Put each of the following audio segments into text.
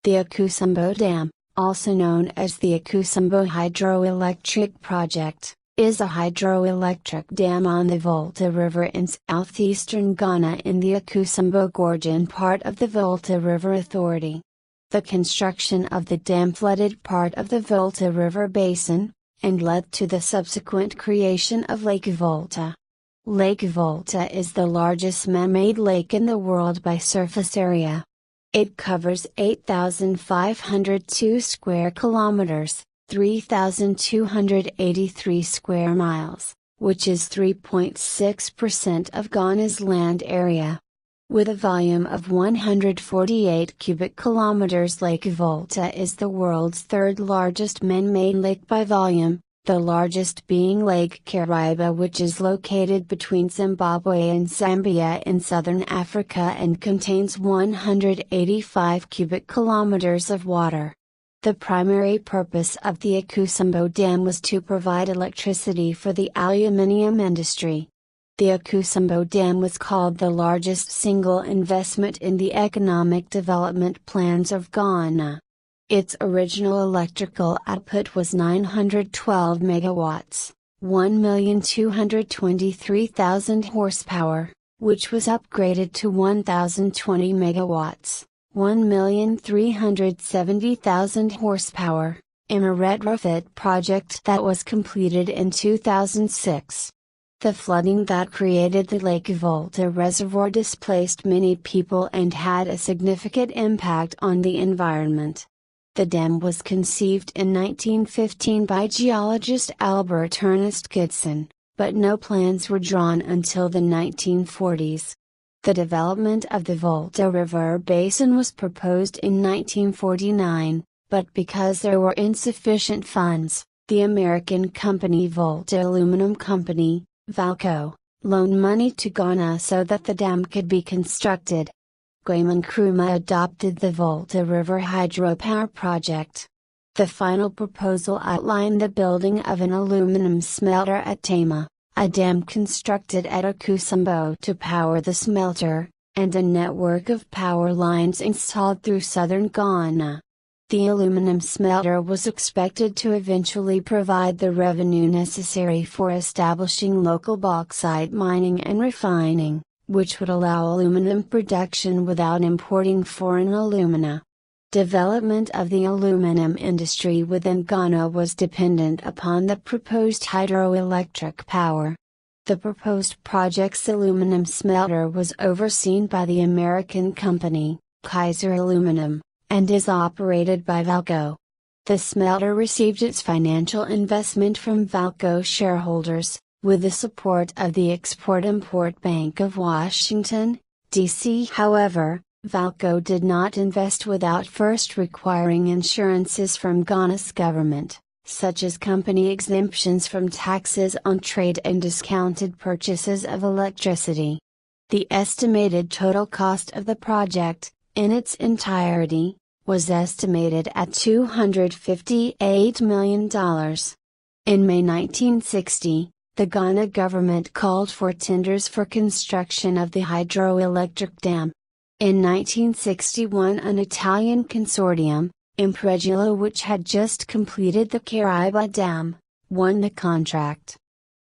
The Akosombo Dam, also known as the Akosombo Hydroelectric Project, is a hydroelectric dam on the Volta River in southeastern Ghana in the Akosombo Gorgon part of the Volta River Authority. The construction of the dam flooded part of the Volta River basin, and led to the subsequent creation of Lake Volta. Lake Volta is the largest man-made lake in the world by surface area. It covers 8,502 square kilometers, 3,283 square miles, which is 3.6% of Ghana's land area. With a volume of 148 cubic kilometers, Lake Volta is the world's third largest man-made lake by volume, the largest being Lake Kariba, which is located between Zimbabwe and Zambia in southern Africa and contains 185 cubic kilometers of water. The primary purpose of the Akosombo Dam was to provide electricity for the aluminium industry. The Akosombo Dam was called the largest single investment in the economic development plans of Ghana. Its original electrical output was 912 megawatts, 1,223,000 horsepower, which was upgraded to 1,020 megawatts, 1,370,000 horsepower, in a retrofit project that was completed in 2006. The flooding that created the Lake Volta reservoir displaced many people and had a significant impact on the environment. The dam was conceived in 1915 by geologist Albert Ernest Goodson, but no plans were drawn until the 1940s. The development of the Volta River Basin was proposed in 1949, but because there were insufficient funds, the American company Volta Aluminum Company, Valco, loaned money to Ghana so that the dam could be constructed. Nkrumah adopted the Volta River Hydropower Project. The final proposal outlined the building of an aluminum smelter at Tama, a dam constructed at Akosombo to power the smelter, and a network of power lines installed through southern Ghana. The aluminum smelter was expected to eventually provide the revenue necessary for establishing local bauxite mining and refining, which would allow aluminum production without importing foreign alumina. Development of the aluminum industry within Ghana was dependent upon the proposed hydroelectric power. The proposed project's aluminum smelter was overseen by the American company, Kaiser Aluminum, and is operated by Valco. The smelter received its financial investment from Valco shareholders, with the support of the Export-Import Bank of Washington, D.C. However, Valco did not invest without first requiring insurances from Ghana's government, such as company exemptions from taxes on trade and discounted purchases of electricity. The estimated total cost of the project, in its entirety, was estimated at $258 million. In May 1960, the Ghana government called for tenders for construction of the hydroelectric dam. In 1961, an Italian consortium, Impregilo, which had just completed the Kariba Dam, won the contract.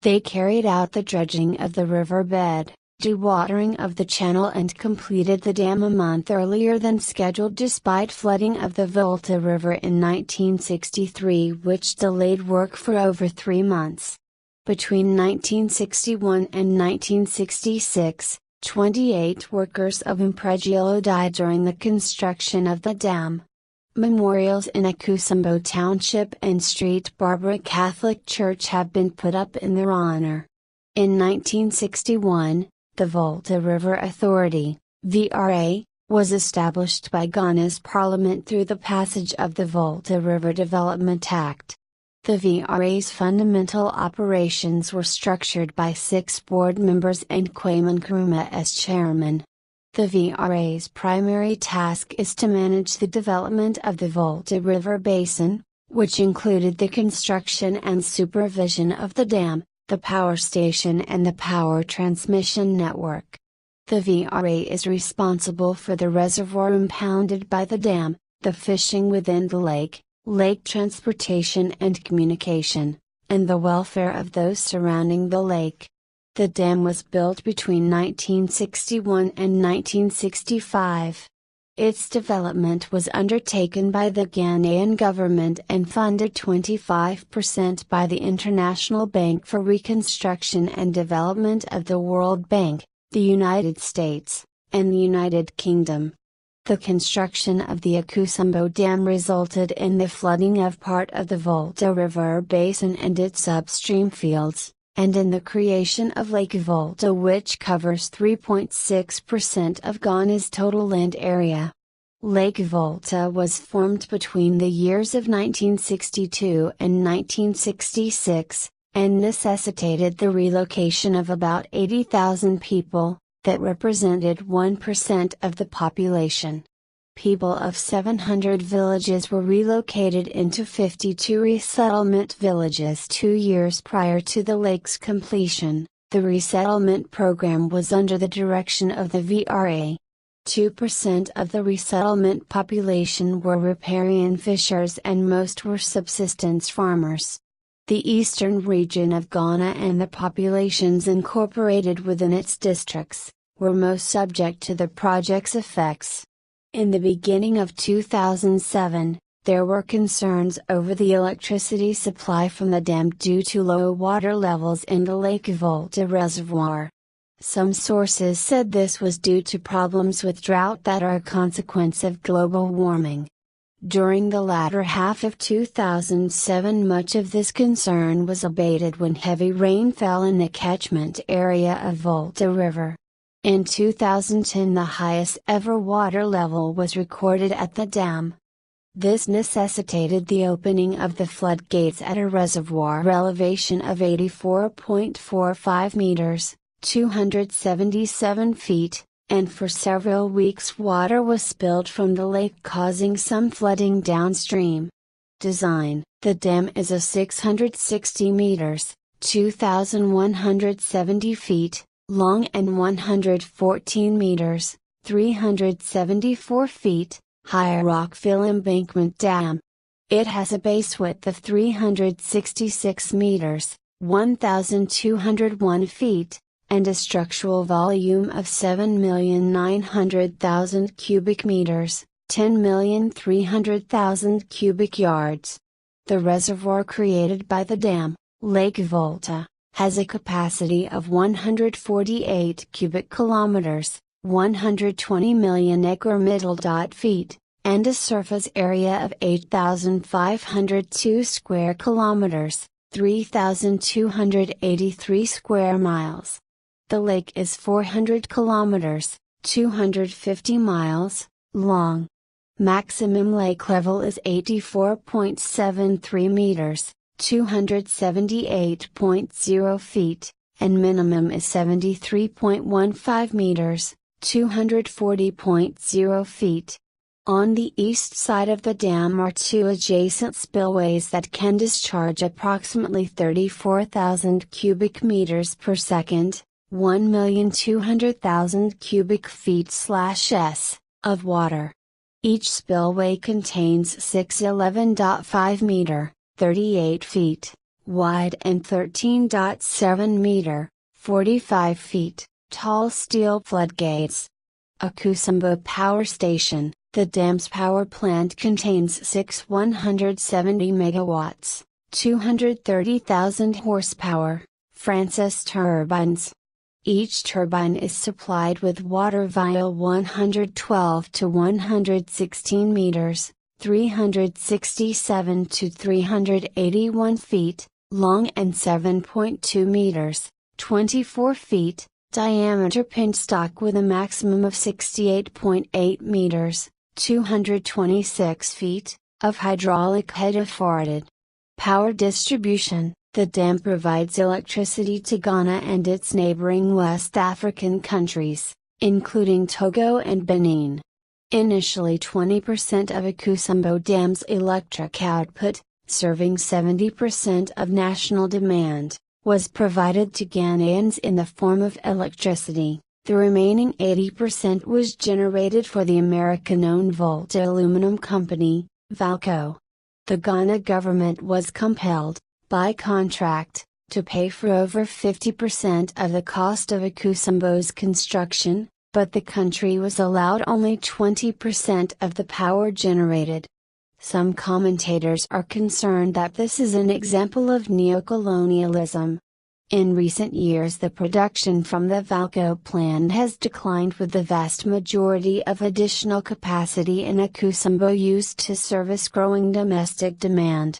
They carried out the dredging of the riverbed, dewatering of the channel, and completed the dam a month earlier than scheduled despite flooding of the Volta River in 1963, which delayed work for over 3 months. Between 1961 and 1966, 28 workers of Impregilo died during the construction of the dam. Memorials in Akosombo Township and St. Barbara Catholic Church have been put up in their honor. In 1961, the Volta River Authority, VRA, was established by Ghana's Parliament through the passage of the Volta River Development Act. The VRA's fundamental operations were structured by 6 board members and Nkrumah as chairman. The VRA's primary task is to manage the development of the Volta River Basin, which included the construction and supervision of the dam, the power station and the power transmission network. The VRA is responsible for the reservoir impounded by the dam, the fishing within the lake transportation and communication, and the welfare of those surrounding the lake. The dam was built between 1961 and 1965. Its development was undertaken by the Ghanaian government and funded 25% by the International Bank for Reconstruction and Development of the World Bank, the United States, and the United Kingdom. The construction of the Akosombo Dam resulted in the flooding of part of the Volta River basin and its upstream fields, and in the creation of Lake Volta, which covers 3.6% of Ghana's total land area. Lake Volta was formed between the years of 1962 and 1966, and necessitated the relocation of about 80,000 people, that represented 1% of the population. People of 700 villages were relocated into 52 resettlement villages 2 years prior to the lake's completion. The resettlement program was under the direction of the VRA. 2% of the resettlement population were riparian fishers and most were subsistence farmers. The eastern region of Ghana and the populations incorporated within its districts, were most subject to the project's effects. In the beginning of 2007, there were concerns over the electricity supply from the dam due to low water levels in the Lake Volta reservoir. Some sources said this was due to problems with drought that are a consequence of global warming. During the latter half of 2007, much of this concern was abated when heavy rain fell in the catchment area of Volta River. In 2010, the highest ever water level was recorded at the dam. This necessitated the opening of the floodgates at a reservoir elevation of 84.45 meters, 277 feet, and for several weeks water was spilled from the lake, causing some flooding downstream. Design: the dam is a 660 meters, 2,170 feet, long and 114 meters, 374 feet, high rock-fill embankment dam. It has a base width of 366 meters, 1,201 feet, and a structural volume of 7,900,000 cubic meters, 10,300,000 cubic yards. The reservoir created by the dam, Lake Volta, has a capacity of 148 cubic kilometers, 120 million acre feet, and a surface area of 8,502 square kilometers, 3,283 square miles. The lake is 400 kilometers, 250 miles, long. Maximum lake level is 84.73 meters, 278.0 feet, and minimum is 73.15 meters, 240.0 feet. On the east side of the dam are two adjacent spillways that can discharge approximately 34,000 cubic meters per second, 1,200,000 cubic feet/s, of water. Each spillway contains 611.5 meter, 38 feet, wide and 13.7 meter, 45 feet, tall steel floodgates. Akosombo Power Station, the dam's power plant contains 6 170 megawatts, 230,000 horsepower, Francis turbines. Each turbine is supplied with water via 112 to 116 meters, 367 to 381 feet, long and 7.2 meters, 24 feet, diameter penstock with a maximum of 68.8 meters, 226 feet, of hydraulic head afforded. Power distribution: the dam provides electricity to Ghana and its neighboring West African countries, including Togo and Benin. Initially 20% of Akosombo Dam's electric output, serving 70% of national demand, was provided to Ghanaians in the form of electricity. The remaining 80% was generated for the American-owned Volta Aluminum Company, Valco. The Ghana government was compelled, by contract, to pay for over 50% of the cost of Akosombo's construction, but the country was allowed only 20% of the power generated. Some commentators are concerned that this is an example of neocolonialism. In recent years, the production from the Valco plant has declined, with the vast majority of additional capacity in Akosombo used to service growing domestic demand.